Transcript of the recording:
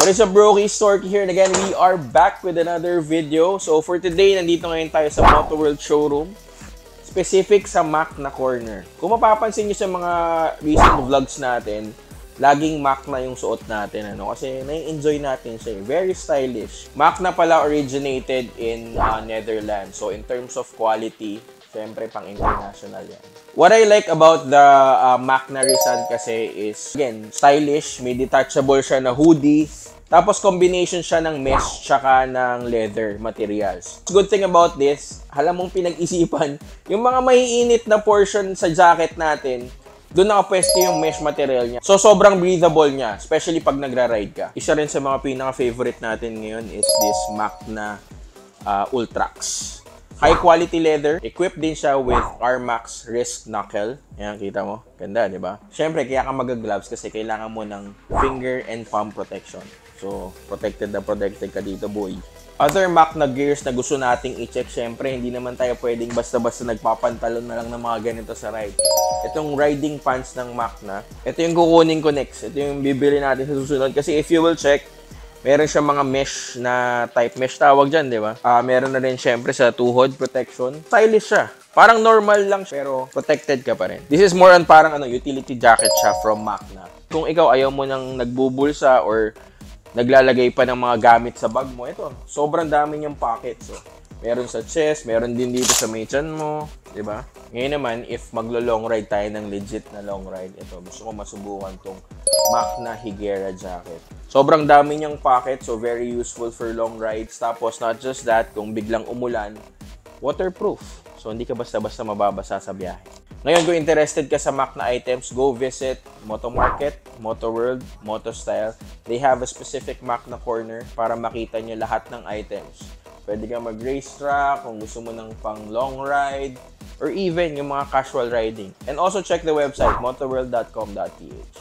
What is up, Brokey? Storky here, and again, we are back with another video. So for today, nandito ngayon tayo sa Motoworld Showroom, specific sa Mac na corner. Kung mapapansin nyo sa mga recent vlogs natin, laging Mac na yung suot natin, kasi nai-enjoy natin siya. Very stylish. Mac na pala originated in Netherlands. So in terms of quality, siyempre pang international yan. What I like about the Mac na Rizal kasi is, again, stylish. May detachable siya na hoodie. Tapos combination siya ng mesh tsaka ng leather materials. Good thing about this, halam mong pinag-isipan, yung mga maiinit na portion sa jacket natin, doon nakapwesto yung mesh material niya. So, sobrang breathable niya, especially pag nagra-ride ka. Isa rin sa mga pinaka-favorite natin ngayon is this Mac na Ultrax. High quality leather. Equipped din siya with Armax wrist knuckle. Ayan, kita mo. Ganda, di ba? Siyempre, kaya ka mag-gloves kasi kailangan mo ng finger and palm protection. So, protected na protected ka dito, boy. Other Mac na gears na gusto nating i-check, syempre, hindi naman tayo pwedeng basta-basta nagpapantalon na lang ng mga ganito sa ride. Itong riding pants ng Mac na, ito yung kukunin ko next. Ito yung bibili natin sa susunod. Kasi if you will check, meron siya mga mesh na type mesh tawag dyan, di ba? Meron na rin syempre sa tuhod protection. Stylish siya. Parang normal lang pero protected ka pa rin. This is more on parang utility jacket siya from Mac na. Kung ikaw ayaw mo nang nagbubulsa or naglalagay pa ng mga gamit sa bag mo, ito, sobrang dami niyang pockets. So, meron sa chest, meron din dito sa may tiyan mo, di ba? Ngayon naman, if maglo-long ride tayo ng legit na long ride, ito, gusto ko masubukan tong Mac na Higuera jacket. Sobrang dami niyang pocket, so very useful for long rides. Tapos, not just that, kung biglang umulan, waterproof. So, hindi ka basta-basta mababasa sa biyahe. Ngayon, kung interested ka sa Mac na items, go visit Moto Market, Moto World, Moto Style. They have a specific Mac na corner para makita nyo lahat ng items. Pwede ka mag-racetrack kung gusto mo ng pang long ride, or even yung mga casual riding. And also check the website, motoworld.com.ph.